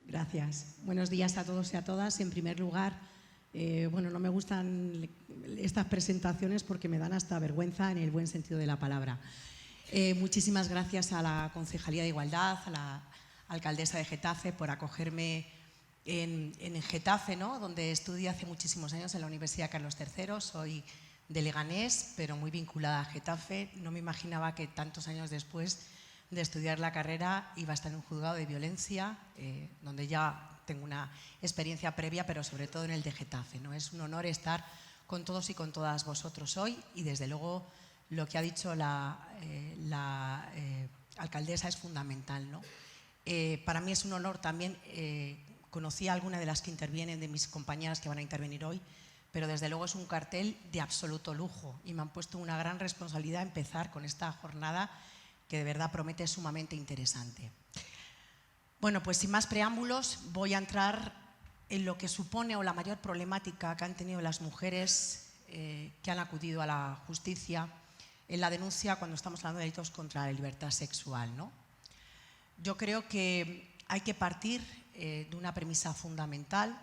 Gracias. Buenos días a todos y a todas. En primer lugar, no me gustan estas presentaciones porque me dan hasta vergüenza en el buen sentido de la palabra. Muchísimas gracias a la Concejalía de Igualdad, a la alcaldesa de Getafe por acogerme en Getafe, ¿no? Donde estudié hace muchísimos años en la Universidad Carlos III. Soy de Leganés, pero muy vinculada a Getafe. No me imaginaba que tantos años después de estudiar la carrera iba a estar en un juzgado de violencia, donde ya tengo una experiencia previa, pero sobre todo en el de Getafe, ¿no? Es un honor estar con todos y con todas vosotros hoy, y desde luego lo que ha dicho la alcaldesa es fundamental, ¿no? Para mí es un honor también. Conocí a alguna de las que intervienen, de mis compañeras que van a intervenir hoy, pero desde luego es un cartel de absoluto lujo y me han puesto una gran responsabilidad empezar con esta jornada que de verdad promete sumamente interesante. Bueno, pues sin más preámbulos voy a entrar en lo que supone o la mayor problemática que han tenido las mujeres que han acudido a la justicia en la denuncia cuando estamos hablando de delitos contra la libertad sexual, ¿no? Yo creo que hay que partir de una premisa fundamental,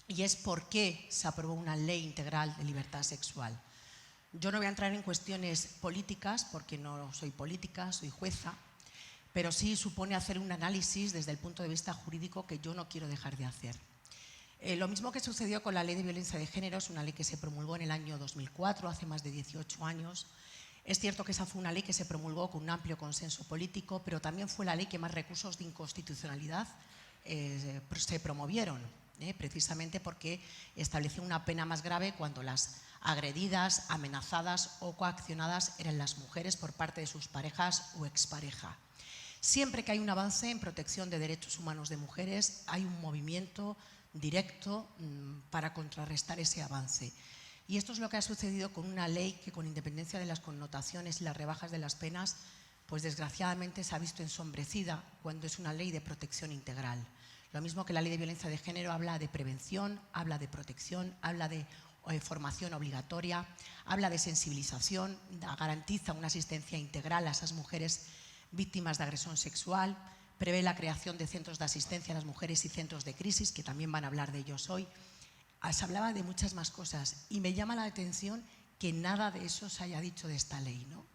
y es por qué se aprobó una ley integral de libertad sexual. Yo no voy a entrar en cuestiones políticas porque no soy política, soy jueza, pero sí supone hacer un análisis desde el punto de vista jurídico que yo no quiero dejar de hacer. Lo mismo que sucedió con la Ley de Violencia de Género, es una ley que se promulgó en el año 2004, hace más de 18 años. Es cierto que esa fue una ley que se promulgó con un amplio consenso político, pero también fue la ley que más recursos de inconstitucionalidad se promovieron, precisamente porque estableció una pena más grave cuando las agredidas, amenazadas o coaccionadas eran las mujeres por parte de sus parejas o expareja. Siempre que hay un avance en protección de derechos humanos de mujeres, hay un movimiento directo para contrarrestar ese avance. Y esto es lo que ha sucedido con una ley que, con independencia de las connotaciones y las rebajas de las penas, pues desgraciadamente se ha visto ensombrecida cuando es una ley de protección integral. Lo mismo que la Ley de Violencia de Género habla de prevención, habla de protección, habla de formación obligatoria, habla de sensibilización, garantiza una asistencia integral a esas mujeres víctimas de agresión sexual, prevé la creación de centros de asistencia a las mujeres y centros de crisis, que también van a hablar de ellos hoy. Se hablaba de muchas más cosas y me llama la atención que nada de eso se haya dicho de esta ley, ¿no?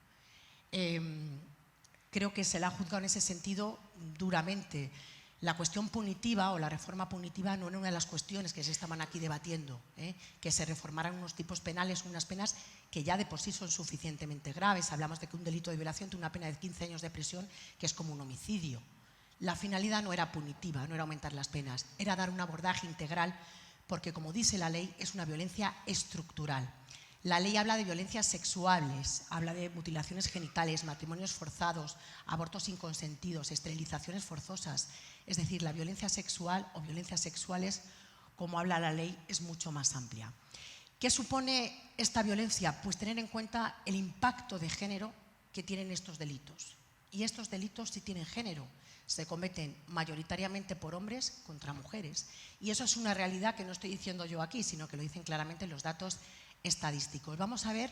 Creo que se la ha juzgado en ese sentido duramente. La cuestión punitiva o la reforma punitiva no era una de las cuestiones que se estaban aquí debatiendo, que se reformaran unos tipos penales, unas penas que ya de por sí son suficientemente graves. Hablamos de que un delito de violación tiene una pena de 15 años de prisión, que es como un homicidio. La finalidad no era punitiva, no era aumentar las penas, era dar un abordaje integral, porque, como dice la ley, es una violencia estructural. La ley habla de violencias sexuales, habla de mutilaciones genitales, matrimonios forzados, abortos inconsentidos, esterilizaciones forzosas. Es decir, la violencia sexual o violencias sexuales, como habla la ley, es mucho más amplia. ¿Qué supone esta violencia? Pues tener en cuenta el impacto de género que tienen estos delitos. Y estos delitos sí tienen género. Se cometen mayoritariamente por hombres contra mujeres. Y eso es una realidad que no estoy diciendo yo aquí, sino que lo dicen claramente los datos estadísticos. Vamos a ver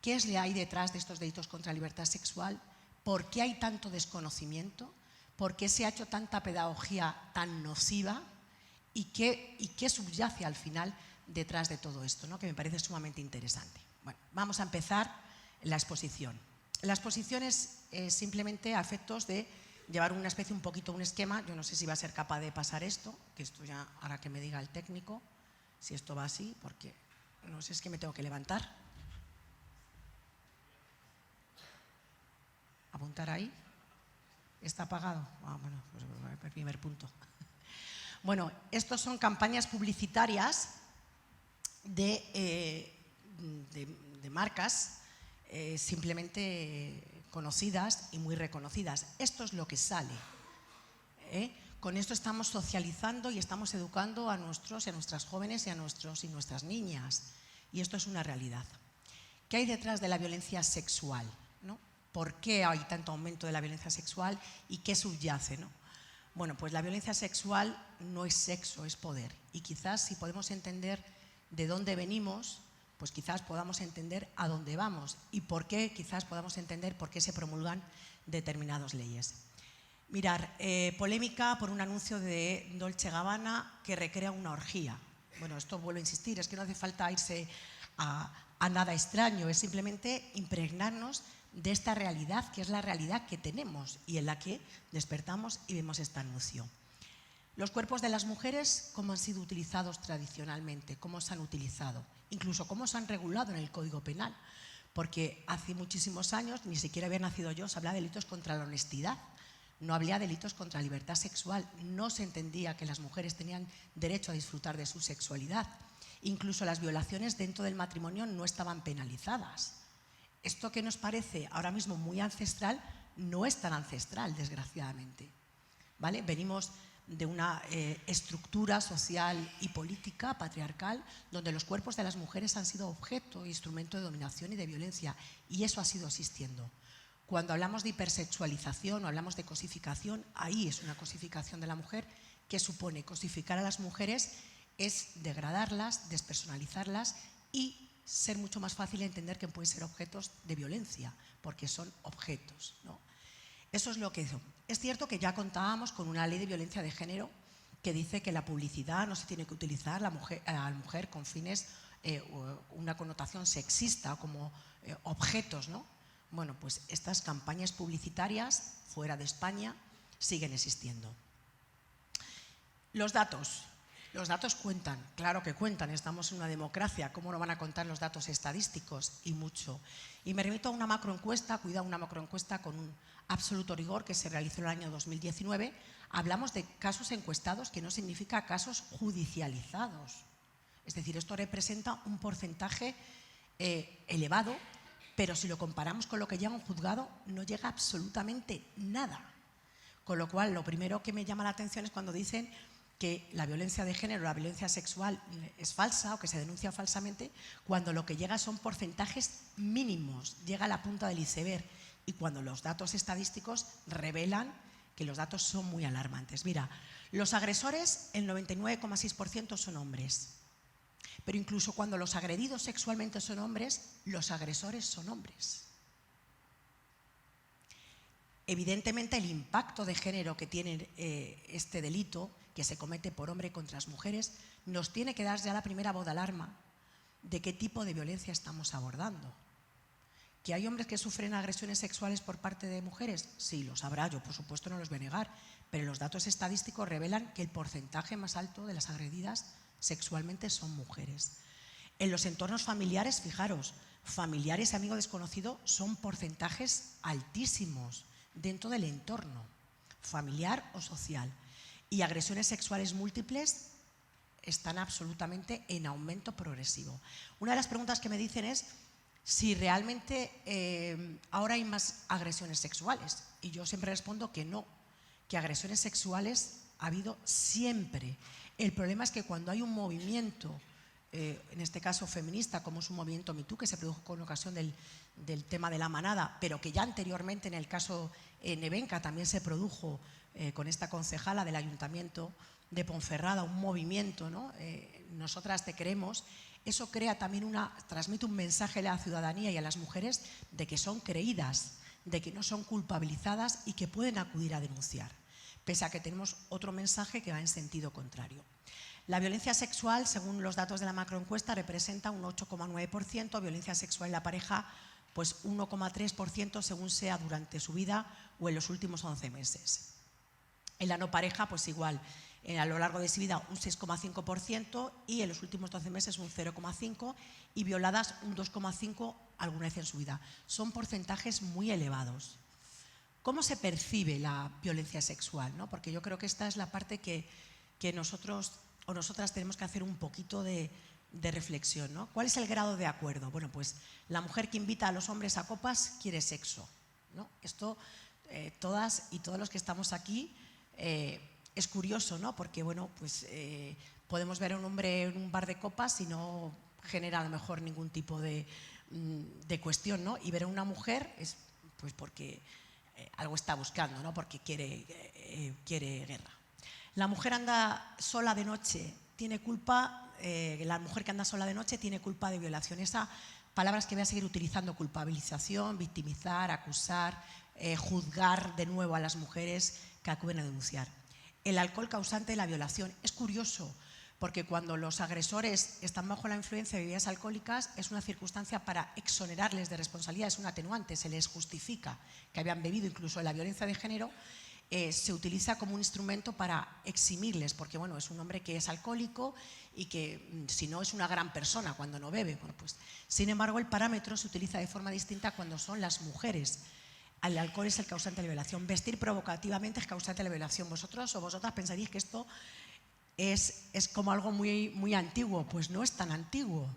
qué es lo que hay detrás de estos delitos contra la libertad sexual, por qué hay tanto desconocimiento, por qué se ha hecho tanta pedagogía tan nociva y qué subyace al final detrás de todo esto, ¿no? Que me parece sumamente interesante. Bueno, vamos a empezar la exposición. La exposición es simplemente a efectos de llevar una especie, un poquito un esquema. Yo no sé si va a ser capaz de pasar esto, que esto ya hará que me diga el técnico si esto va así, porque no sé, es que me tengo que levantar. ¿Apuntar ahí? ¿Está apagado? Bueno, pues el primer punto. Bueno, estos son campañas publicitarias de marcas simplemente conocidas y muy reconocidas. Esto es lo que sale. Con esto estamos socializando y estamos educando a nuestros y a nuestras jóvenes y a nuestros y nuestras niñas. Y esto es una realidad. ¿Qué hay detrás de la violencia sexual, ¿no? ¿Por qué hay tanto aumento de la violencia sexual y qué subyace, ¿no? Bueno, pues la violencia sexual no es sexo, es poder. Y quizás si podemos entender de dónde venimos, pues quizás podamos entender a dónde vamos y por qué, quizás podamos entender por qué se promulgan determinadas leyes. Mirar, polémica por un anuncio de Dolce & Gabbana que recrea una orgía. Bueno, esto vuelvo a insistir, es que no hace falta irse a nada extraño, es simplemente impregnarnos de esta realidad, que es la realidad que tenemos y en la que despertamos y vemos este anuncio. Los cuerpos de las mujeres, ¿cómo han sido utilizados tradicionalmente? ¿Cómo se han utilizado? Incluso cómo se han regulado en el Código Penal. Porque hace muchísimos años, ni siquiera había nacido yo, se hablaba de delitos contra la honestidad. No había delitos contra la libertad sexual. No se entendía que las mujeres tenían derecho a disfrutar de su sexualidad. Incluso las violaciones dentro del matrimonio no estaban penalizadas. Esto que nos parece ahora mismo muy ancestral, no es tan ancestral, desgraciadamente. ¿Vale? Venimos de una estructura social y política patriarcal donde los cuerpos de las mujeres han sido objeto e instrumento de dominación y de violencia, y eso ha sido existiendo. Cuando hablamos de hipersexualización o hablamos de cosificación, ahí es una cosificación de la mujer que supone cosificar a las mujeres, es degradarlas, despersonalizarlas y ser mucho más fácil entender que pueden ser objetos de violencia, porque son objetos, ¿no? Eso es lo que hizo. Es cierto que ya contábamos con una ley de violencia de género que dice que la publicidad no se tiene que utilizar a la mujer con fines, una connotación sexista o como objetos, ¿no? Bueno, pues estas campañas publicitarias fuera de España siguen existiendo. Los datos cuentan, claro que cuentan, estamos en una democracia, ¿cómo no van a contar los datos estadísticos? Y mucho. Y me remito a una macroencuesta, cuidado, una macroencuesta con un absoluto rigor que se realizó en el año 2019. Hablamos de casos encuestados, que no significa casos judicializados. Es decir, esto representa un porcentaje elevado, pero si lo comparamos con lo que llega a un juzgado, no llega absolutamente nada. Con lo cual, lo primero que me llama la atención es cuando dicen que la violencia de género, la violencia sexual es falsa o que se denuncia falsamente, cuando lo que llega son porcentajes mínimos, llega a la punta del iceberg, y cuando los datos estadísticos revelan que los datos son muy alarmantes. Mira, los agresores, el 99,6% son hombres, pero incluso cuando los agredidos sexualmente son hombres, los agresores son hombres. Evidentemente, el impacto de género que tiene este delito, que se comete por hombre contra las mujeres, nos tiene que dar ya la primera voz de alarma de qué tipo de violencia estamos abordando. ¿Que hay hombres que sufren agresiones sexuales por parte de mujeres? Sí, los habrá, yo por supuesto no los voy a negar, pero los datos estadísticos revelan que el porcentaje más alto de las agredidas sexualmente son mujeres. En los entornos familiares, fijaros, familiares y amigos desconocidos son porcentajes altísimos dentro del entorno familiar o social. Y agresiones sexuales múltiples están absolutamente en aumento progresivo. Una de las preguntas que me dicen es si realmente ahora hay más agresiones sexuales. Y yo siempre respondo que no, que agresiones sexuales ha habido siempre. El problema es que cuando hay un movimiento, en este caso feminista, como es un movimiento Me Too, que se produjo con ocasión del tema de la manada, pero que ya anteriormente en el caso Nevenka también se produjo con esta concejala del Ayuntamiento de Ponferrada, un movimiento, ¿no? Nosotras te queremos. Eso crea también transmite un mensaje a la ciudadanía y a las mujeres de que son creídas, de que no son culpabilizadas y que pueden acudir a denunciar, pese a que tenemos otro mensaje que va en sentido contrario. La violencia sexual, según los datos de la macroencuesta, representa un 8,9%, violencia sexual en la pareja, pues 1,3% según sea durante su vida o en los últimos 11 meses. En la no pareja, pues igual, a lo largo de su vida un 6,5% y en los últimos 12 meses un 0,5% y violadas un 2,5% alguna vez en su vida. Son porcentajes muy elevados. ¿Cómo se percibe la violencia sexual, ¿no? Porque yo creo que esta es la parte que nosotros o nosotras tenemos que hacer un poquito de reflexión, ¿no? ¿Cuál es el grado de acuerdo? Bueno, pues la mujer que invita a los hombres a copas quiere sexo, ¿no? Esto, todas y todos los que estamos aquí, es curioso, ¿no? Porque, bueno, pues podemos ver a un hombre en un bar de copas y no genera a lo mejor ningún tipo de cuestión, ¿no? Y ver a una mujer es pues porque algo está buscando, ¿no? Porque quiere guerra. La mujer anda sola de noche, tiene culpa, la mujer que anda sola de noche tiene culpa de violación. Esas palabras que voy a seguir utilizando: culpabilización, victimizar, acusar, juzgar de nuevo a las mujeres que acuden a denunciar. El alcohol causante de la violación. Es curioso, porque cuando los agresores están bajo la influencia de bebidas alcohólicas es una circunstancia para exonerarles de responsabilidad, es un atenuante, se les justifica que habían bebido. Incluso la violencia de género se utiliza como un instrumento para eximirles, porque bueno, es un hombre que es alcohólico y que si no es una gran persona cuando no bebe. Bueno, pues, sin embargo, el parámetro se utiliza de forma distinta cuando son las mujeres. El alcohol es el causante de la violación. Vestir provocativamente es causante de la violación. Vosotros o vosotras pensaríais que esto es como algo muy antiguo. Pues no es tan antiguo,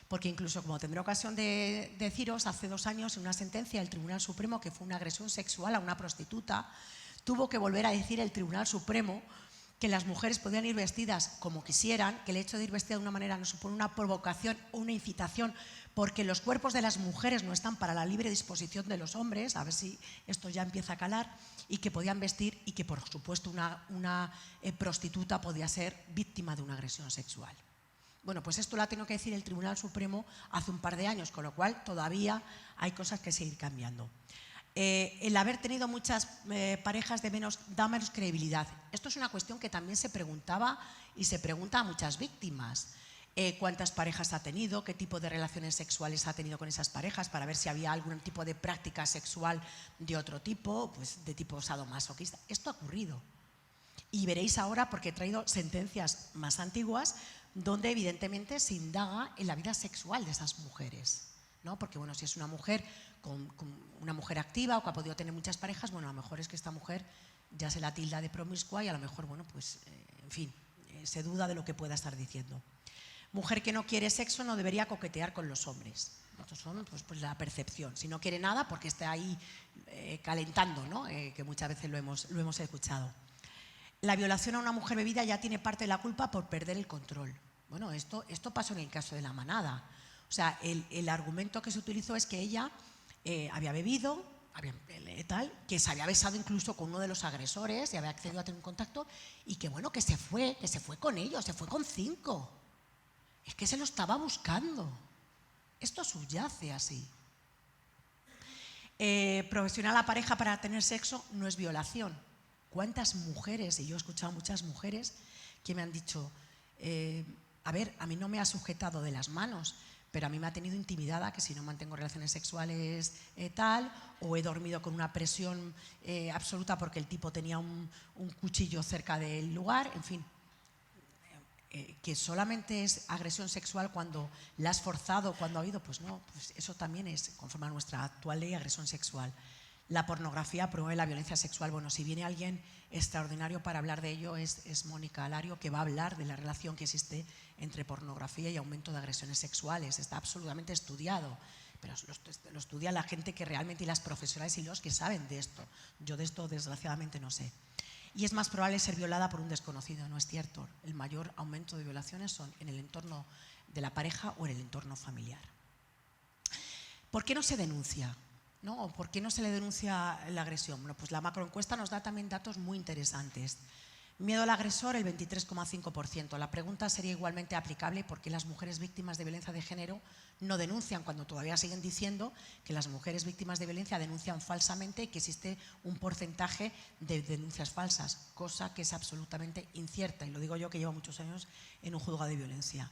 porque incluso, como tendré ocasión de deciros, hace 2 años en una sentencia del Tribunal Supremo, que fue una agresión sexual a una prostituta, tuvo que volver a decir el Tribunal Supremo que las mujeres podían ir vestidas como quisieran, que el hecho de ir vestida de una manera no supone una provocación o una incitación, porque los cuerpos de las mujeres no están para la libre disposición de los hombres, a ver si esto ya empieza a calar, y que podían vestir, y que por supuesto una prostituta podía ser víctima de una agresión sexual. Bueno, pues esto lo ha tenido que decir el Tribunal Supremo hace un par de años, con lo cual todavía hay cosas que seguir cambiando. El haber tenido muchas parejas da menos credibilidad. Esto es una cuestión que también se preguntaba y se pregunta a muchas víctimas. ¿Cuántas parejas ha tenido? ¿Qué tipo de relaciones sexuales ha tenido con esas parejas? Para ver si había algún tipo de práctica sexual de otro tipo, pues de tipo sadomasoquista. Esto ha ocurrido. Y veréis ahora, porque he traído sentencias más antiguas, donde evidentemente se indaga en la vida sexual de esas mujeres, ¿no? Porque bueno, si es una mujer con una mujer activa o que ha podido tener muchas parejas, bueno, a lo mejor es que esta mujer ya se la tilda de promiscua y a lo mejor, bueno, pues, en fin, se duda de lo que pueda estar diciendo. Mujer que no quiere sexo no debería coquetear con los hombres. Estos son pues la percepción. Si no quiere nada, porque está ahí calentando, ¿no? Que muchas veces lo hemos escuchado. La violación a una mujer bebida ya tiene parte de la culpa por perder el control. Bueno, esto pasó en el caso de La Manada. O sea, el argumento que se utilizó es que ella había bebido, que se había besado incluso con uno de los agresores y había accedido a tener un contacto, y que bueno, que se fue con ellos, se fue con 5. Es que se lo estaba buscando. Esto subyace así. Profesional a pareja para tener sexo no es violación. ¿Cuántas mujeres, y yo he escuchado a muchas mujeres que me han dicho, a ver, a mí no me ha sujetado de las manos, pero a mí me ha tenido intimidada, que si no mantengo relaciones sexuales tal, o he dormido con una presión absoluta porque el tipo tenía un cuchillo cerca del lugar, en fin, que solamente es agresión sexual cuando la has forzado, cuando ha habido, pues no, pues eso también es, conforme a nuestra actual ley, agresión sexual. La pornografía promueve la violencia sexual. Bueno, si viene alguien extraordinario para hablar de ello es Mónica Alario, que va a hablar de la relación que existe entre pornografía y aumento de agresiones sexuales. Está absolutamente estudiado, pero lo estudia la gente que realmente, y las profesionales y los que saben de esto. Yo de esto desgraciadamente no sé. Y es más probable ser violada por un desconocido, no es cierto. El mayor aumento de violaciones son en el entorno de la pareja o en el entorno familiar. ¿Por qué no se denuncia? ¿No? ¿O por qué no se le denuncia la agresión? Bueno, pues la macroencuesta nos da también datos muy interesantes. Miedo al agresor, el 23,5%. La pregunta sería igualmente aplicable: ¿por qué las mujeres víctimas de violencia de género no denuncian, cuando todavía siguen diciendo que las mujeres víctimas de violencia denuncian falsamente y que existe un porcentaje de denuncias falsas? Cosa que es absolutamente incierta, y lo digo yo, que llevo muchos años en un juzgado de violencia.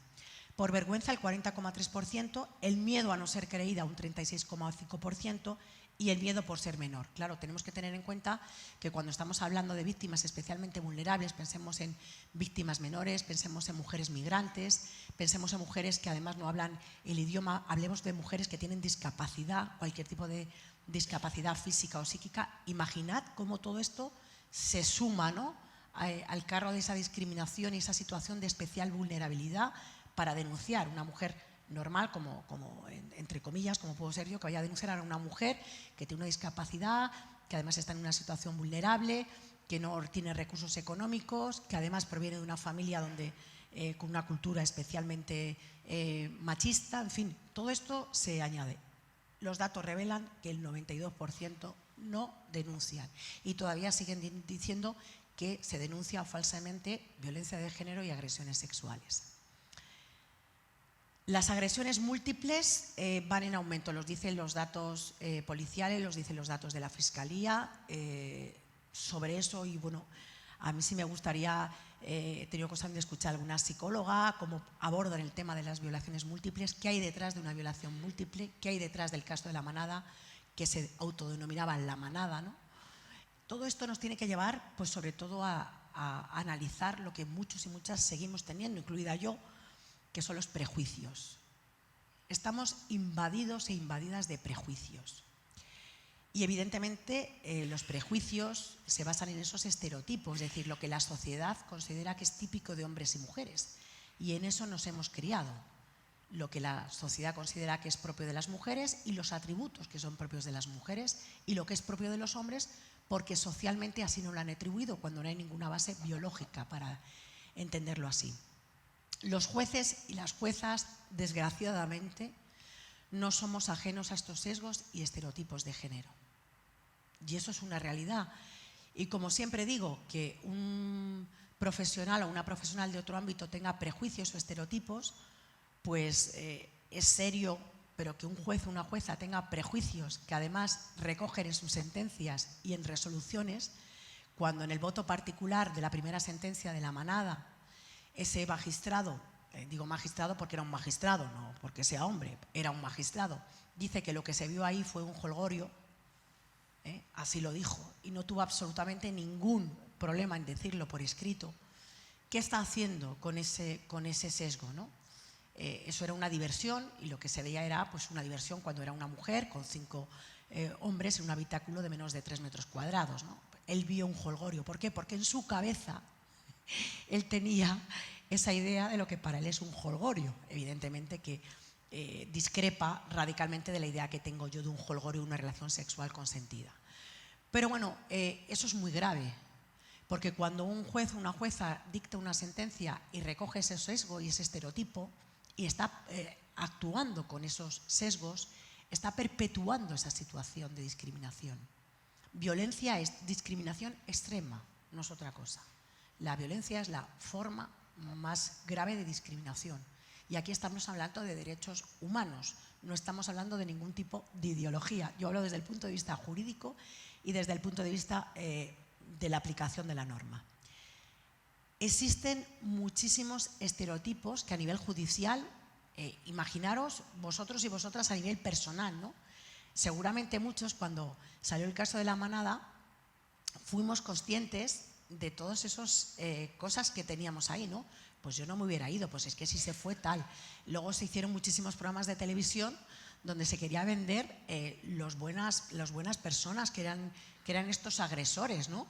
Por vergüenza, el 40,3%, el miedo a no ser creída, un 36,5%, y el miedo por ser menor. Claro, tenemos que tener en cuenta que cuando estamos hablando de víctimas especialmente vulnerables, pensemos en víctimas menores, pensemos en mujeres migrantes, pensemos en mujeres que además no hablan el idioma, hablemos de mujeres que tienen discapacidad, cualquier tipo de discapacidad física o psíquica. Imaginad cómo todo esto se suma, ¿no?, al carro de esa discriminación y esa situación de especial vulnerabilidad para denunciar. Una mujer normal, como entre comillas, como puedo ser yo, que vaya a denunciar a una mujer que tiene una discapacidad, que además está en una situación vulnerable, que no tiene recursos económicos, que además proviene de una familia donde, con una cultura especialmente machista, en fin, todo esto se añade. Los datos revelan que el 92% no denuncian, y todavía siguen diciendo que se denuncia falsamente violencia de género y agresiones sexuales. Las agresiones múltiples van en aumento, los dicen los datos policiales, los dicen los datos de la Fiscalía. sobre eso y bueno, a mí sí me gustaría, he tenido ocasión de escuchar a alguna psicóloga, cómo abordan el tema de las violaciones múltiples, qué hay detrás de una violación múltiple, qué hay detrás del caso de La Manada, que se autodenominaba La Manada, ¿no? Todo esto nos tiene que llevar, pues sobre todo a analizar lo que muchos y muchas seguimos teniendo, incluida yo, que son los prejuicios. Estamos invadidos e invadidas de prejuicios. Y evidentemente los prejuicios se basan en esos estereotipos, es decir, lo que la sociedad considera que es típico de hombres y mujeres. Y en eso nos hemos criado. Lo que la sociedad considera que es propio de las mujeres y los atributos que son propios de las mujeres y lo que es propio de los hombres, porque socialmente así no lo han atribuido, cuando no hay ninguna base biológica para entenderlo así. Los jueces y las juezas, desgraciadamente, no somos ajenos a estos sesgos y estereotipos de género. Y eso es una realidad. Y como siempre digo, que un profesional o una profesional de otro ámbito tenga prejuicios o estereotipos, pues es serio, pero que un juez o una jueza tenga prejuicios que además recogen en sus sentencias y en resoluciones, cuando en el voto particular de la primera sentencia de La Manada, ese magistrado, digo magistrado porque era un magistrado, no porque sea hombre, era un magistrado, dice que lo que se vio ahí fue un jolgorio, así lo dijo, y no tuvo absolutamente ningún problema en decirlo por escrito. ¿Qué está haciendo con ese sesgo, ¿no? Eso era una diversión y lo que se veía era pues, una diversión cuando era una mujer con 5 hombres en un habitáculo de menos de 3 metros cuadrados, ¿no? Él vio un jolgorio. ¿Por qué? Porque en su cabeza él tenía esa idea de lo que para él es un jolgorio. Evidentemente que discrepa radicalmente de la idea que tengo yo de un jolgorio, una relación sexual consentida. Pero bueno, eso es muy grave, porque cuando un juez o una jueza dicta una sentencia y recoge ese sesgo y ese estereotipo y está actuando con esos sesgos, está perpetuando esa situación de discriminación. Violencia es discriminación extrema, no es otra cosa. La violencia es la forma más grave de discriminación. Y aquí estamos hablando de derechos humanos, no estamos hablando de ningún tipo de ideología. Yo hablo desde el punto de vista jurídico y desde el punto de vista de la aplicación de la norma. Existen muchísimos estereotipos que a nivel judicial, imaginaros vosotros y vosotras a nivel personal, ¿no? Seguramente muchos, cuando salió el caso de La Manada, fuimos conscientes de todas esas cosas que teníamos ahí, ¿no? Pues yo no me hubiera ido, pues es que si se fue tal. Luego se hicieron muchísimos programas de televisión donde se quería vender las buenas personas que eran estos agresores, ¿no?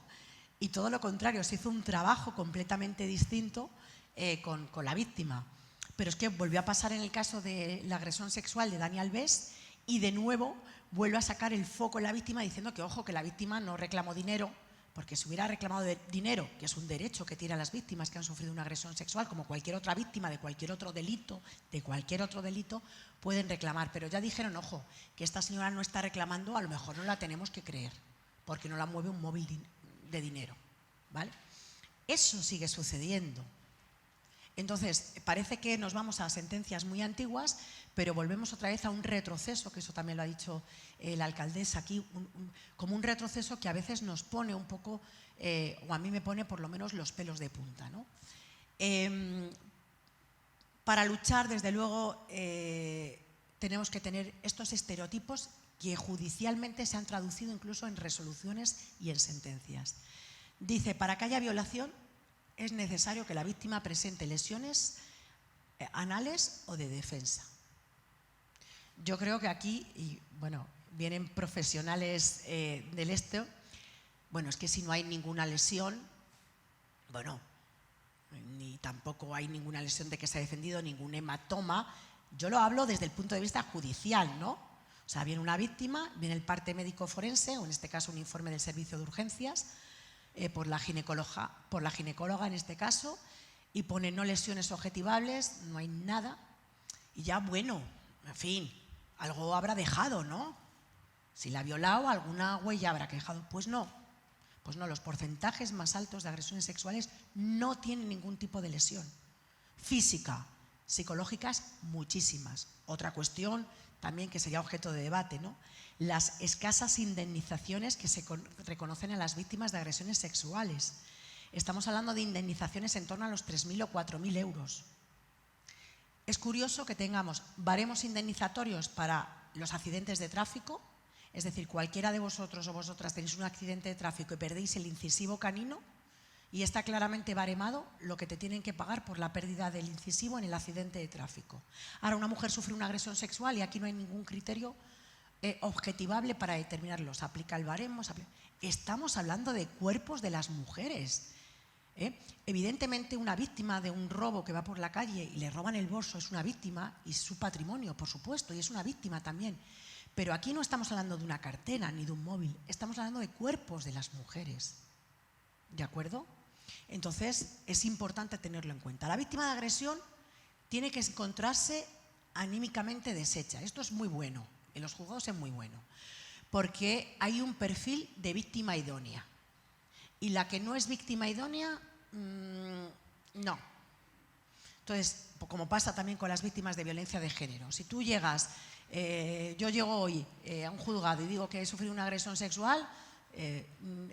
Y todo lo contrario, se hizo un trabajo completamente distinto con la víctima. Pero es que volvió a pasar en el caso de la agresión sexual de Dani Alves y de nuevo vuelve a sacar el foco en la víctima diciendo que, ojo, que la víctima no reclamó dinero, porque si hubiera reclamado dinero, que es un derecho que tienen las víctimas que han sufrido una agresión sexual, como cualquier otra víctima de cualquier otro delito, pueden reclamar. Pero ya dijeron, ojo, que esta señora no está reclamando, a lo mejor no la tenemos que creer, porque no la mueve un móvil de dinero, ¿vale? Eso sigue sucediendo. Entonces, parece que nos vamos a sentencias muy antiguas, pero volvemos otra vez a un retroceso, que eso también lo ha dicho la alcaldesa aquí, como un retroceso que a veces nos pone un poco, o a mí me pone por lo menos los pelos de punta, ¿no? Para luchar, desde luego, tenemos que tener estos estereotipos que judicialmente se han traducido incluso en resoluciones y en sentencias. Dice, para que haya violación, es necesario que la víctima presente lesiones anales o de defensa. Yo creo que aquí, y bueno, vienen profesionales del esto, bueno, es que si no hay ninguna lesión, bueno, ni tampoco hay ninguna lesión de que se ha defendido, ningún hematoma. Yo lo hablo desde el punto de vista judicial, ¿no? O sea, viene una víctima, viene el parte médico forense, o en este caso un informe del servicio de urgencias, por la ginecóloga en este caso, y pone no lesiones objetivables, no hay nada, y ya bueno, en fin, algo habrá dejado, ¿no? Si la ha violado, alguna huella habrá dejado. Pues no, los porcentajes más altos de agresiones sexuales no tienen ningún tipo de lesión física, psicológicas muchísimas. Otra cuestión también que sería objeto de debate, ¿no? Las escasas indemnizaciones que se reconocen a las víctimas de agresiones sexuales. Estamos hablando de indemnizaciones en torno a los 3.000 o 4.000 euros. Es curioso que tengamos baremos indemnizatorios para los accidentes de tráfico, es decir, cualquiera de vosotros o vosotras tenéis un accidente de tráfico y perdéis el incisivo canino y está claramente baremado lo que te tienen que pagar por la pérdida del incisivo en el accidente de tráfico. Ahora, una mujer sufre una agresión sexual y aquí no hay ningún criterio objetivable para determinarlo. Se aplica el baremo. Estamos hablando de cuerpos de las mujeres. Evidentemente, una víctima de un robo que va por la calle y le roban el bolso es una víctima y su patrimonio, por supuesto, y es una víctima también. Pero aquí no estamos hablando de una cartera ni de un móvil, estamos hablando de cuerpos de las mujeres. ¿De acuerdo? Entonces, es importante tenerlo en cuenta. La víctima de agresión tiene que encontrarse anímicamente deshecha. Esto es muy bueno, en los juzgados es muy bueno, porque hay un perfil de víctima idónea. Y la que no es víctima idónea, no. Entonces, como pasa también con las víctimas de violencia de género, si tú llegas, yo llego hoy a un juzgado y digo que he sufrido una agresión sexual,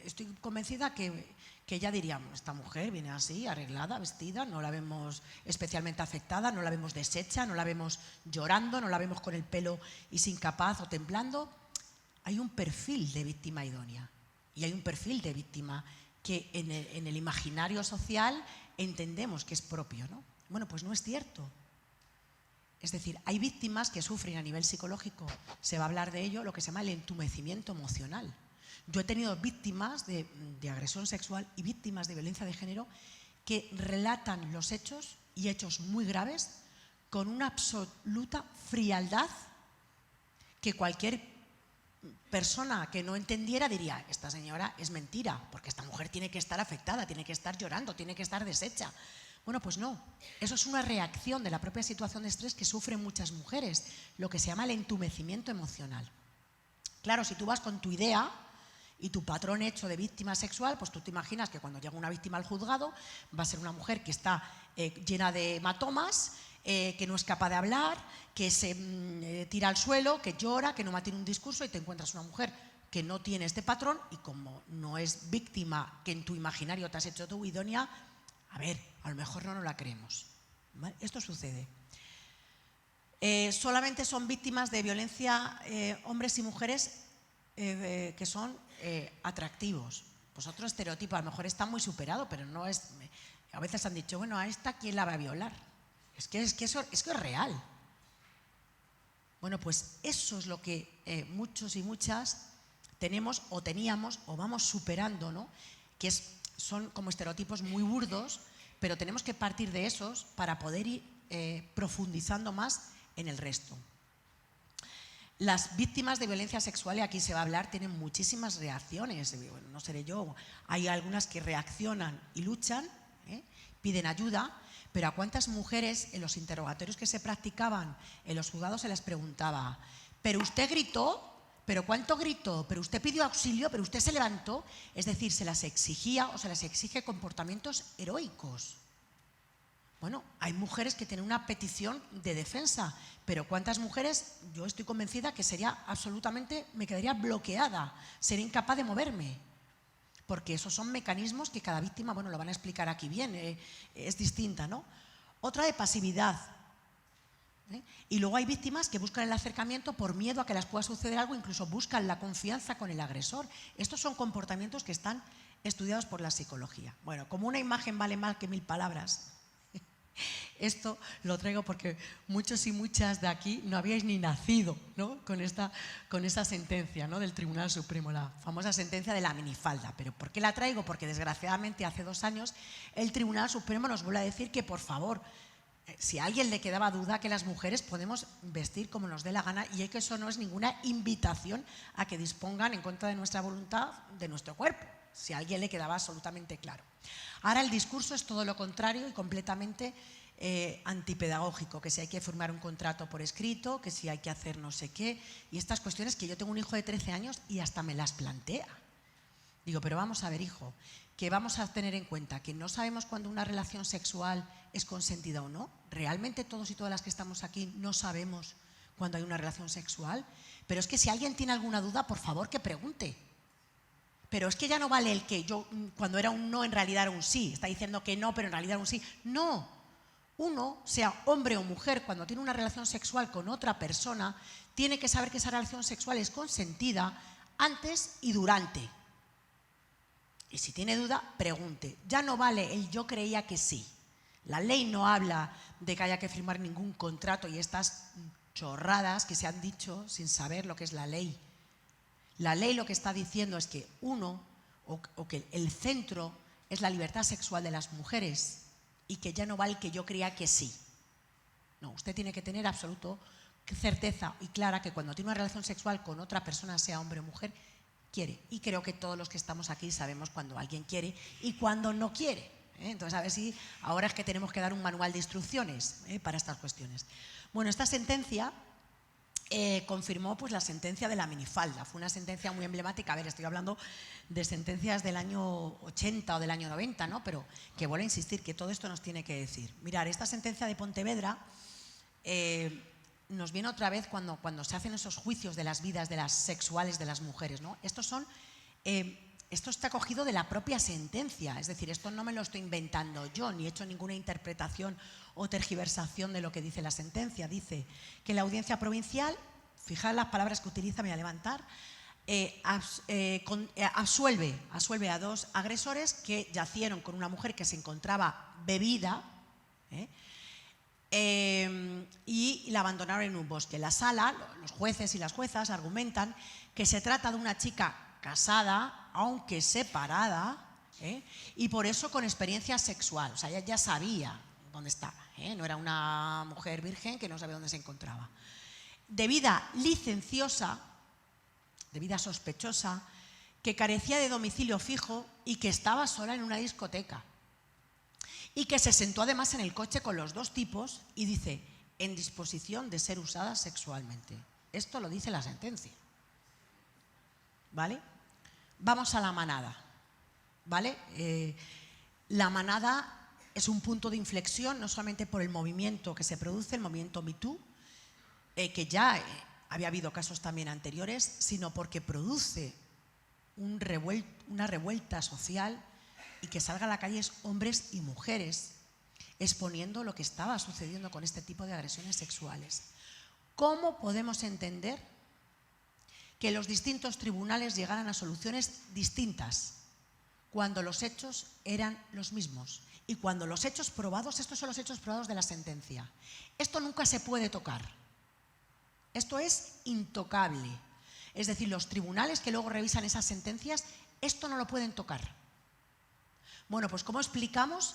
estoy convencida que ya diríamos, esta mujer viene así, arreglada, vestida, no la vemos especialmente afectada, no la vemos deshecha, no la vemos llorando, no la vemos con el pelo y sin capaz o temblando. Hay un perfil de víctima idónea y hay un perfil de víctima que en el imaginario social entendemos que es propio, ¿no? Bueno, pues no es cierto. Es decir, hay víctimas que sufren a nivel psicológico, se va a hablar de ello, lo que se llama el entumecimiento emocional. Yo he tenido víctimas de agresión sexual y víctimas de violencia de género que relatan los hechos, y hechos muy graves, con una absoluta frialdad que cualquier persona que no entendiera diría, esta señora es mentira, porque esta mujer tiene que estar afectada, tiene que estar llorando, tiene que estar deshecha. Bueno, pues no, eso es una reacción de la propia situación de estrés que sufren muchas mujeres, lo que se llama el entumecimiento emocional. Claro, si tú vas con tu idea y tu patrón hecho de víctima sexual, pues tú te imaginas que cuando llega una víctima al juzgado va a ser una mujer que está llena de hematomas, que no es capaz de hablar, que se tira al suelo, que llora, que no mantiene un discurso, y te encuentras una mujer que no tiene este patrón y como no es víctima que en tu imaginario te has hecho tú idónea, a ver, a lo mejor no nos la creemos, ¿vale? Esto sucede. Solamente son víctimas de violencia hombres y mujeres que son atractivos. Pues otro estereotipo, a lo mejor está muy superado, pero no es. A veces han dicho, bueno, a esta ¿quién la va a violar? Es que eso es real. Bueno, pues eso es lo que muchos y muchas tenemos o teníamos o vamos superando, ¿no? Que son como estereotipos muy burdos, pero tenemos que partir de esos para poder ir profundizando más en el resto. Las víctimas de violencia sexual, y aquí se va a hablar, tienen muchísimas reacciones. Bueno, no seré yo, hay algunas que reaccionan y luchan, piden ayuda, pero a cuántas mujeres en los interrogatorios que se practicaban en los juzgados se les preguntaba, ¿pero usted gritó? ¿Pero cuánto gritó? ¿Pero usted pidió auxilio? ¿Pero usted se levantó? Es decir, se las exigía o se las exige comportamientos heroicos. Bueno, hay mujeres que tienen una petición de defensa, pero ¿cuántas mujeres? Yo estoy convencida que sería absolutamente, me quedaría bloqueada, sería incapaz de moverme, porque esos son mecanismos que cada víctima, bueno, lo van a explicar aquí bien, es distinta, ¿no? Otra de pasividad. Y luego hay víctimas que buscan el acercamiento por miedo a que les pueda suceder algo, incluso buscan la confianza con el agresor. Estos son comportamientos que están estudiados por la psicología. Bueno, como una imagen vale más que 1000 palabras. Esto lo traigo porque muchos y muchas de aquí no habíais ni nacido, ¿no? con esa sentencia, ¿no? del Tribunal Supremo, la famosa sentencia de la minifalda. ¿Pero por qué la traigo? Porque desgraciadamente hace 2 años el Tribunal Supremo nos vuelve a decir que, por favor, si a alguien le quedaba duda, que las mujeres podemos vestir como nos dé la gana, y que eso no es ninguna invitación a que dispongan en contra de nuestra voluntad de nuestro cuerpo, si a alguien le quedaba absolutamente claro. Ahora el discurso es todo lo contrario y completamente antipedagógico, que si hay que firmar un contrato por escrito, que si hay que hacer no sé qué, y estas cuestiones que yo tengo un hijo de 13 años y hasta me las plantea. Digo, pero vamos a ver, hijo, que vamos a tener en cuenta que no sabemos cuándo una relación sexual es consentida o no. Realmente todos y todas las que estamos aquí no sabemos cuando hay una relación sexual. Pero es que si alguien tiene alguna duda, por favor que pregunte. Pero es que ya no vale el que yo, cuando era un no, en realidad era un sí. Está diciendo que no, pero en realidad era un sí. No. Uno, sea hombre o mujer, cuando tiene una relación sexual con otra persona, tiene que saber que esa relación sexual es consentida antes y durante. Y si tiene duda, pregunte. Ya no vale el yo creía que sí. La ley no habla de que haya que firmar ningún contrato y estas chorradas que se han dicho sin saber lo que es la ley. La ley lo que está diciendo es que que el centro es la libertad sexual de las mujeres y que ya no vale que yo creía que sí. No, usted tiene que tener absoluta certeza y clara que cuando tiene una relación sexual con otra persona, sea hombre o mujer, quiere. Y creo que todos los que estamos aquí sabemos cuando alguien quiere y cuando no quiere. Entonces, a ver si ahora es que tenemos que dar un manual de instrucciones para estas cuestiones. Bueno, esta sentencia confirmó pues la sentencia de la minifalda. Fue una sentencia muy emblemática. A ver, estoy hablando de sentencias del año 80 o del año 90, ¿no? Pero que vuelvo a insistir que todo esto nos tiene que decir. Mirar, esta sentencia de Pontevedra nos viene otra vez cuando se hacen esos juicios de las vidas de las sexuales de las mujeres, ¿no? Esto está cogido de la propia sentencia, es decir, esto no me lo estoy inventando yo, ni he hecho ninguna interpretación o tergiversación de lo que dice la sentencia. Dice que la audiencia provincial, fijaos las palabras que utiliza, me voy a levantar, absuelve a dos agresores que yacieron con una mujer que se encontraba bebida, y la abandonaron en un bosque. La sala, los jueces y las juezas argumentan que se trata de una chica casada, aunque separada, y por eso con experiencia sexual. O sea, ella ya sabía dónde estaba, no era una mujer virgen que no sabía dónde se encontraba. De vida licenciosa, de vida sospechosa, que carecía de domicilio fijo y que estaba sola en una discoteca. Y que se sentó además en el coche con los dos tipos y dice, en disposición de ser usada sexualmente. Esto lo dice la sentencia. ¿Vale? Vamos a la manada. ¿Vale? La manada es un punto de inflexión, no solamente por el movimiento que se produce, el movimiento Me Too, que ya había habido casos también anteriores, sino porque produce una revuelta social y que salgan a la calle hombres y mujeres exponiendo lo que estaba sucediendo con este tipo de agresiones sexuales. ¿Cómo podemos entender que los distintos tribunales llegaran a soluciones distintas cuando los hechos eran los mismos? Y cuando los hechos probados, estos son los hechos probados de la sentencia. Esto nunca se puede tocar. Esto es intocable. Es decir, los tribunales que luego revisan esas sentencias, esto no lo pueden tocar. Bueno, pues ¿cómo explicamos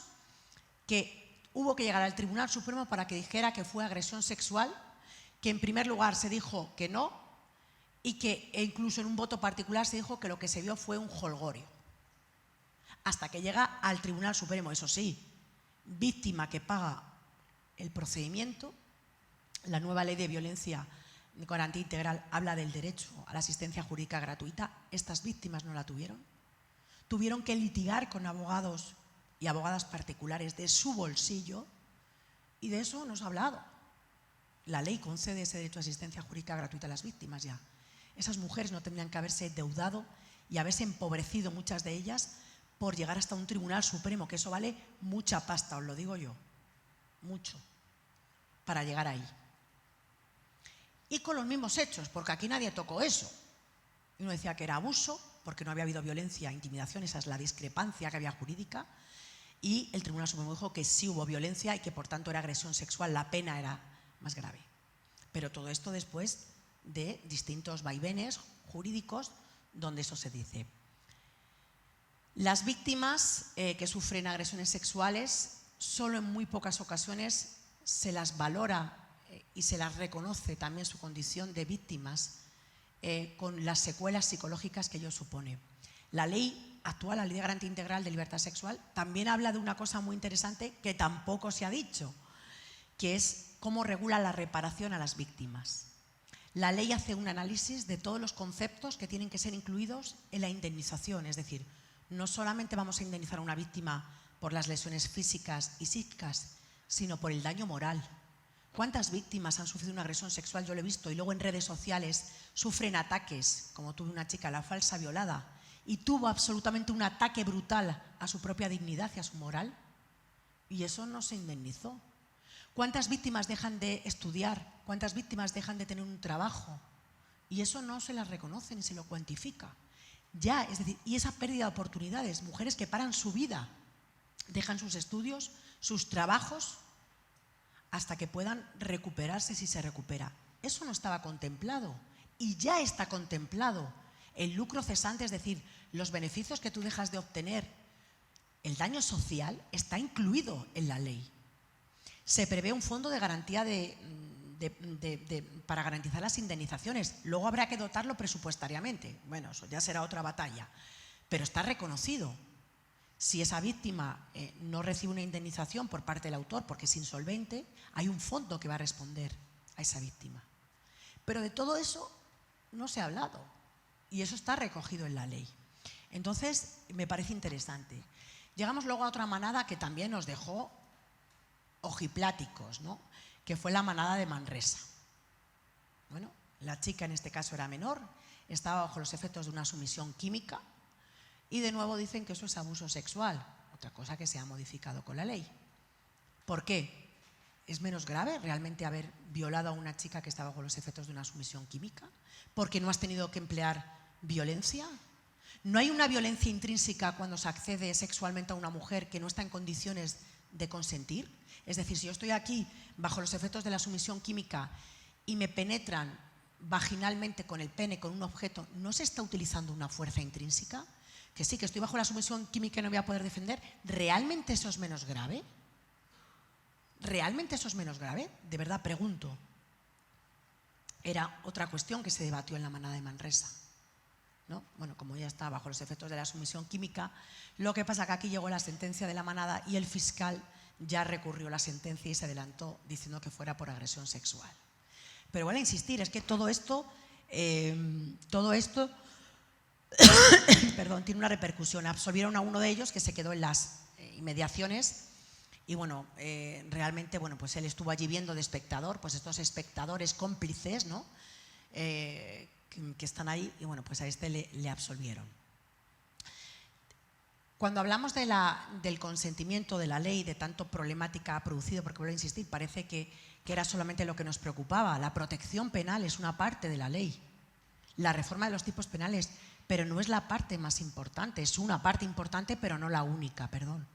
que hubo que llegar al Tribunal Supremo para que dijera que fue agresión sexual, que en primer lugar se dijo que no y que incluso en un voto particular se dijo que lo que se vio fue un jolgorio? Hasta que llega al Tribunal Supremo, eso sí, víctima que paga el procedimiento. La nueva ley de violencia con garantía integral habla del derecho a la asistencia jurídica gratuita. Estas víctimas no la tuvieron. Tuvieron que litigar con abogados y abogadas particulares de su bolsillo y de eso nos ha hablado. La ley concede ese derecho a asistencia jurídica gratuita a las víctimas ya. Esas mujeres no tendrían que haberse endeudado y haberse empobrecido, muchas de ellas, por llegar hasta un Tribunal Supremo, que eso vale mucha pasta, os lo digo yo, mucho, para llegar ahí. Y con los mismos hechos, porque aquí nadie tocó eso. Uno decía que era abuso, porque no había habido violencia, intimidación, esa es la discrepancia que había jurídica, y el Tribunal Supremo dijo que sí hubo violencia y que por tanto era agresión sexual, la pena era más grave. Pero todo esto después de distintos vaivenes jurídicos donde eso se dice. Las víctimas que sufren agresiones sexuales, solo en muy pocas ocasiones se las valora y se las reconoce también su condición de víctimas, con las secuelas psicológicas que ello supone. La ley actual, la Ley de Garantía Integral de Libertad Sexual, también habla de una cosa muy interesante que tampoco se ha dicho, que es cómo regula la reparación a las víctimas. La ley hace un análisis de todos los conceptos que tienen que ser incluidos en la indemnización, es decir, no solamente vamos a indemnizar a una víctima por las lesiones físicas y psíquicas, sino por el daño moral, ¿Cuántas víctimas han sufrido una agresión sexual? Yo lo he visto, y luego en redes sociales sufren ataques, como tuve una chica, la falsa violada, y tuvo absolutamente un ataque brutal a su propia dignidad y a su moral, y eso no se indemnizó. ¿Cuántas víctimas dejan de estudiar? ¿Cuántas víctimas dejan de tener un trabajo? Y eso no se las reconoce ni se lo cuantifica. Ya, es decir, y esa pérdida de oportunidades, mujeres que paran su vida, dejan sus estudios, sus trabajos, hasta que puedan recuperarse si se recupera. Eso no estaba contemplado y ya está contemplado. El lucro cesante, es decir, los beneficios que tú dejas de obtener, el daño social está incluido en la ley. Se prevé un fondo de garantía para garantizar las indemnizaciones. Luego habrá que dotarlo presupuestariamente. Bueno, eso ya será otra batalla, pero está reconocido. Si esa víctima no recibe una indemnización por parte del autor porque es insolvente, hay un fondo que va a responder a esa víctima. Pero de todo eso no se ha hablado y eso está recogido en la ley. Entonces, me parece interesante. Llegamos luego a otra manada que también nos dejó ojipláticos, ¿no? Que fue la manada de Manresa. Bueno, la chica en este caso era menor, estaba bajo los efectos de una sumisión química y de nuevo dicen que eso es abuso sexual, otra cosa que se ha modificado con la ley. ¿Por qué? ¿Es menos grave realmente haber violado a una chica que está bajo los efectos de una sumisión química? ¿Porque no has tenido que emplear violencia? ¿No hay una violencia intrínseca cuando se accede sexualmente a una mujer que no está en condiciones de consentir? Es decir, si yo estoy aquí bajo los efectos de la sumisión química y me penetran vaginalmente con el pene, con un objeto, ¿no se está utilizando una fuerza intrínseca? Que sí, que estoy bajo la sumisión química y no voy a poder defender. ¿Realmente eso es menos grave? ¿Realmente eso es menos grave? De verdad pregunto. Era otra cuestión que se debatió en la manada de Manresa, ¿no? Bueno, como ya está bajo los efectos de la sumisión química, lo que pasa es que aquí llegó la sentencia de la manada y el fiscal ya recurrió la sentencia y se adelantó diciendo que fuera por agresión sexual. Pero bueno, a insistir, es que todo esto perdón, tiene una repercusión. Absolvieron a uno de ellos que se quedó en las inmediaciones y bueno, realmente bueno, pues él estuvo allí viendo de espectador, pues estos espectadores cómplices, ¿no? Que están ahí y bueno, pues a este le absolvieron. Cuando hablamos del consentimiento de la ley, de tanto problemática ha producido, porque vuelvo a insistir, parece que era solamente lo que nos preocupaba. La protección penal es una parte de la ley, la reforma de los tipos penales, pero no es la parte más importante, es una parte importante, pero no la única, perdón.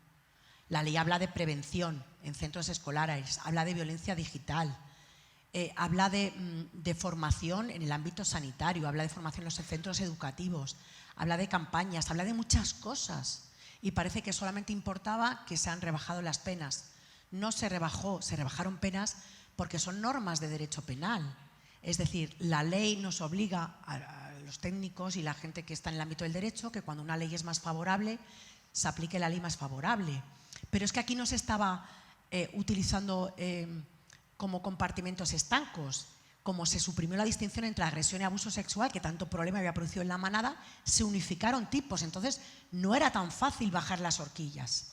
La ley habla de prevención en centros escolares, habla de violencia digital, habla de formación en el ámbito sanitario, habla de formación en los centros educativos, habla de campañas, habla de muchas cosas. Y parece que solamente importaba que se han rebajado las penas. No se rebajó, se rebajaron penas porque son normas de derecho penal. Es decir, la ley nos obliga a los técnicos y la gente que está en el ámbito del derecho que cuando una ley es más favorable, se aplique la ley más favorable. Pero es que aquí no se estaba utilizando como compartimentos estancos. Como se suprimió la distinción entre agresión y abuso sexual, que tanto problema había producido en la manada, se unificaron tipos. Entonces no era tan fácil bajar las horquillas.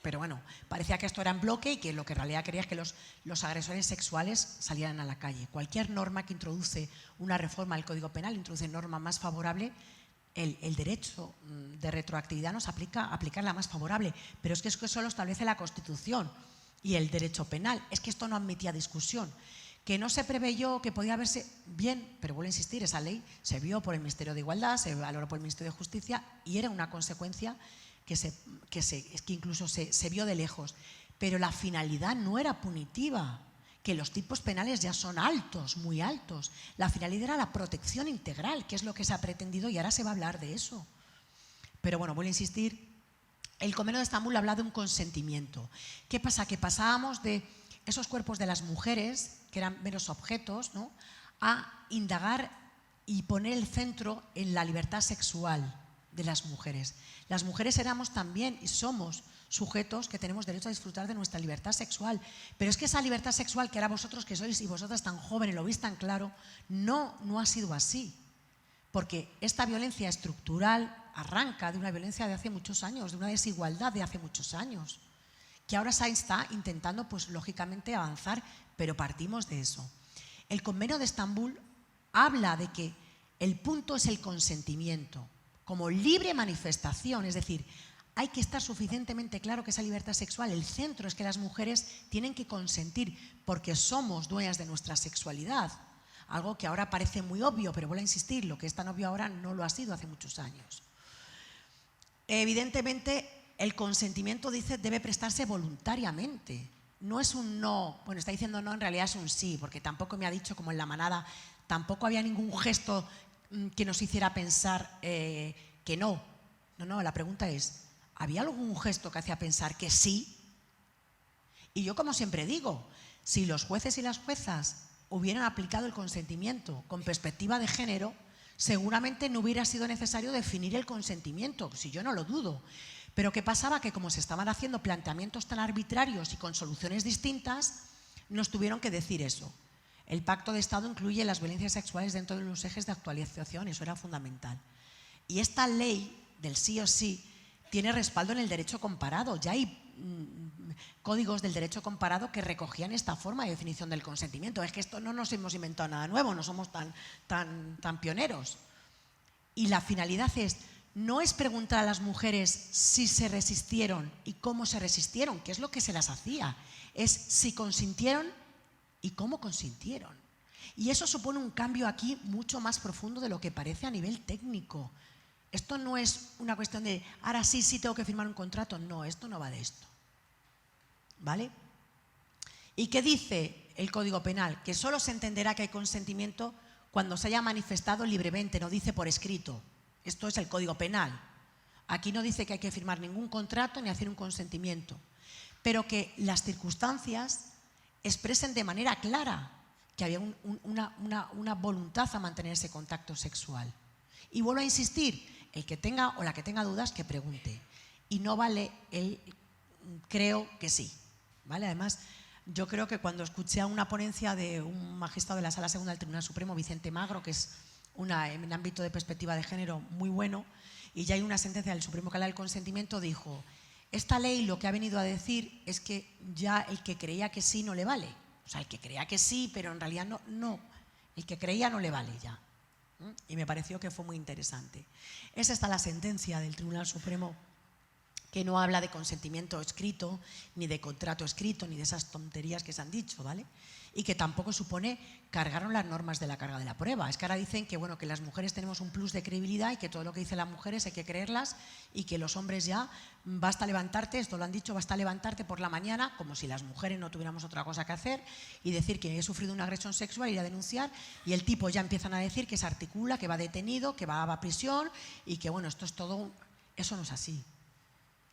Pero bueno, parecía que esto era en bloque y que lo que en realidad quería es que los agresores sexuales salieran a la calle. Cualquier norma que introduce una reforma al Código Penal, introduce norma más favorable, el derecho de retroactividad nos aplica aplicar la más favorable. Pero es que eso lo establece la Constitución y el derecho penal. Es que esto no admitía discusión. Que no se preveyó, que podía verse bien, pero vuelvo a insistir, esa ley se vio por el Ministerio de Igualdad, se valoró por el Ministerio de Justicia y era una consecuencia que incluso se vio de lejos. Pero la finalidad no era punitiva, que los tipos penales ya son altos, muy altos. La finalidad era la protección integral, que es lo que se ha pretendido y ahora se va a hablar de eso. Pero bueno, vuelvo a insistir, el Convenio de Estambul habla de un consentimiento. ¿Qué pasa? Que pasábamos de esos cuerpos de las mujeres, que eran meros objetos, ¿no?, a indagar y poner el centro en la libertad sexual de las mujeres. Las mujeres éramos también y somos sujetos que tenemos derecho a disfrutar de nuestra libertad sexual. Pero es que esa libertad sexual que ahora vosotros que sois y vosotras tan jóvenes lo veis tan claro, no ha sido así. Porque esta violencia estructural arranca de una violencia de hace muchos años, de una desigualdad de hace muchos años, que ahora se está intentando, pues lógicamente, avanzar, pero partimos de eso. El Convenio de Estambul habla de que el punto es el consentimiento, como libre manifestación, es decir, hay que estar suficientemente claro que esa libertad sexual, el centro es que las mujeres tienen que consentir porque somos dueñas de nuestra sexualidad. Algo que ahora parece muy obvio, pero vuelvo a insistir, lo que es tan obvio ahora no lo ha sido hace muchos años. Evidentemente, el consentimiento, dice, debe prestarse voluntariamente. No es un no, bueno, está diciendo no, en realidad es un sí, porque tampoco me ha dicho, como en la manada, tampoco había ningún gesto que nos hiciera pensar que no. No, la pregunta es, ¿había algún gesto que hacía pensar que sí? Y yo, como siempre digo, si los jueces y las juezas hubieran aplicado el consentimiento con perspectiva de género, seguramente no hubiera sido necesario definir el consentimiento, si yo no lo dudo. Pero ¿qué pasaba? Que como se estaban haciendo planteamientos tan arbitrarios y con soluciones distintas, nos tuvieron que decir eso. El Pacto de Estado incluye las violencias sexuales dentro de los ejes de actualización, eso era fundamental. Y esta ley del sí o sí tiene respaldo en el derecho comparado. Ya hay códigos del derecho comparado que recogían esta forma de definición del consentimiento. Es que esto no nos hemos inventado nada nuevo, no somos tan pioneros. Y la finalidad no es preguntar a las mujeres si se resistieron y cómo se resistieron, que es lo que se las hacía, es si consintieron y cómo consintieron. Y eso supone un cambio aquí mucho más profundo de lo que parece a nivel técnico. Esto no es una cuestión de, ahora sí tengo que firmar un contrato. No, esto no va de esto. ¿Vale? ¿Y qué dice el Código Penal? Que solo se entenderá que hay consentimiento cuando se haya manifestado libremente, no dice por escrito. Esto es el Código Penal. Aquí no dice que hay que firmar ningún contrato ni hacer un consentimiento, pero que las circunstancias expresen de manera clara que había una voluntad a mantener ese contacto sexual. Y vuelvo a insistir, el que tenga o la que tenga dudas, que pregunte. Y no vale el creo que sí. ¿Vale? Además, yo creo que cuando escuché a una ponencia de un magistrado de la Sala Segunda del Tribunal Supremo, Vicente Magro, que es en ámbito de perspectiva de género muy bueno, y ya hay una sentencia del Supremo que habla del consentimiento, dijo, esta ley lo que ha venido a decir es que ya el que creía que sí no le vale. O sea, el que creía que sí, pero en realidad no. El que creía no le vale ya. Y me pareció que fue muy interesante. Esa está la sentencia del Tribunal Supremo, que no habla de consentimiento escrito, ni de contrato escrito, ni de esas tonterías que se han dicho, ¿vale? Y que tampoco supone cargaron las normas de la carga de la prueba. Es que ahora dicen que, bueno, que las mujeres tenemos un plus de credibilidad y que todo lo que dicen las mujeres hay que creerlas y que los hombres ya, basta levantarte, esto lo han dicho, basta levantarte por la mañana, como si las mujeres no tuviéramos otra cosa que hacer, y decir que he sufrido una agresión sexual, ir a denunciar, y el tipo ya empiezan a decir que se articula, que va detenido, que va a prisión y que, bueno, esto es todo. Eso no es así.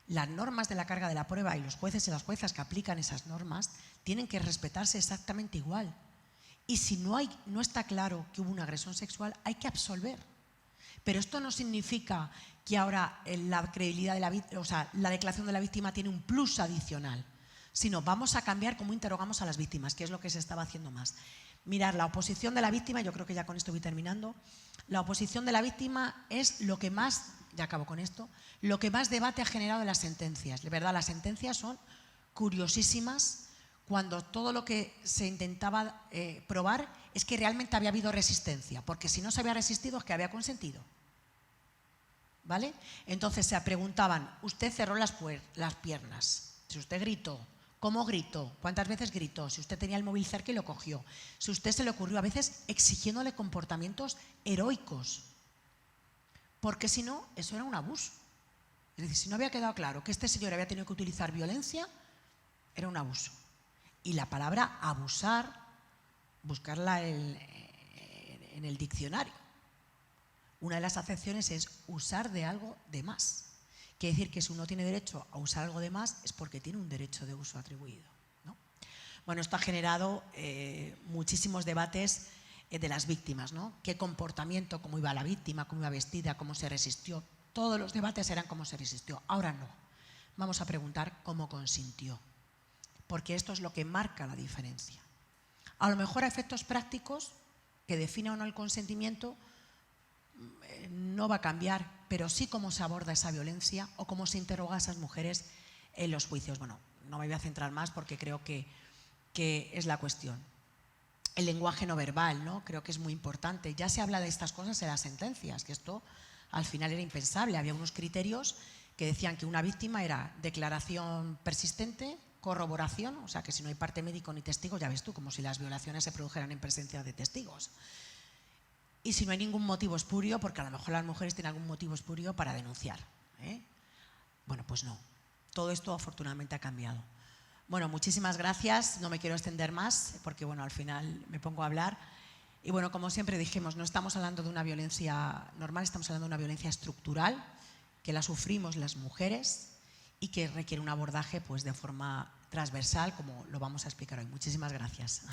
Las normas de la carga de la prueba y los jueces y las juezas que aplican esas normas tienen que respetarse exactamente igual. Y si no está claro que hubo una agresión sexual, hay que absolver. Pero esto no significa que ahora la credibilidad de la víctima, o sea, la declaración de la víctima tiene un plus adicional, sino vamos a cambiar cómo interrogamos a las víctimas, que es lo que se estaba haciendo más. Mirar, la oposición de la víctima, yo creo que ya con esto voy terminando, la oposición de la víctima es lo que más, ya acabo con esto, lo que más debate ha generado en las sentencias. De verdad, las sentencias son curiosísimas cuando todo lo que se intentaba probar es que realmente había habido resistencia, porque si no se había resistido es que había consentido. ¿Vale? Entonces se preguntaban, usted cerró las piernas, si usted gritó, ¿cómo gritó? ¿Cuántas veces gritó? Si usted tenía el móvil cerca y lo cogió. Si usted se le ocurrió, a veces exigiéndole comportamientos heroicos, porque si no, eso era un abuso. Es decir, si no había quedado claro que este señor había tenido que utilizar violencia, era un abuso. Y la palabra abusar, buscarla en el diccionario. Una de las acepciones es usar de algo de más. Quiere decir que si uno tiene derecho a usar algo de más es porque tiene un derecho de uso atribuido, ¿no? Bueno, esto ha generado muchísimos debates de las víctimas, ¿no? ¿Qué comportamiento, cómo iba la víctima, cómo iba vestida, cómo se resistió? Todos los debates eran cómo se resistió. Ahora no. Vamos a preguntar cómo consintió, porque esto es lo que marca la diferencia. A lo mejor a efectos prácticos, que defina o no el consentimiento, no va a cambiar, pero sí cómo se aborda esa violencia o cómo se interroga a esas mujeres en los juicios. Bueno, no me voy a centrar más porque creo que es la cuestión. El lenguaje no verbal, ¿no? Creo que es muy importante. Ya se habla de estas cosas en las sentencias, que esto al final era impensable. Había unos criterios que decían que una víctima era declaración persistente, corroboración, o sea que si no hay parte médico ni testigo, ya ves tú, como si las violaciones se produjeran en presencia de testigos. Y si no hay ningún motivo espurio, porque a lo mejor las mujeres tienen algún motivo espurio para denunciar, ¿eh? Bueno, pues no. Todo esto afortunadamente ha cambiado. Bueno, muchísimas gracias. No me quiero extender más porque, bueno, al final me pongo a hablar. Y bueno, como siempre dijimos, no estamos hablando de una violencia normal, estamos hablando de una violencia estructural que la sufrimos las mujeres y que requiere un abordaje pues, de forma transversal, como lo vamos a explicar hoy. Muchísimas gracias.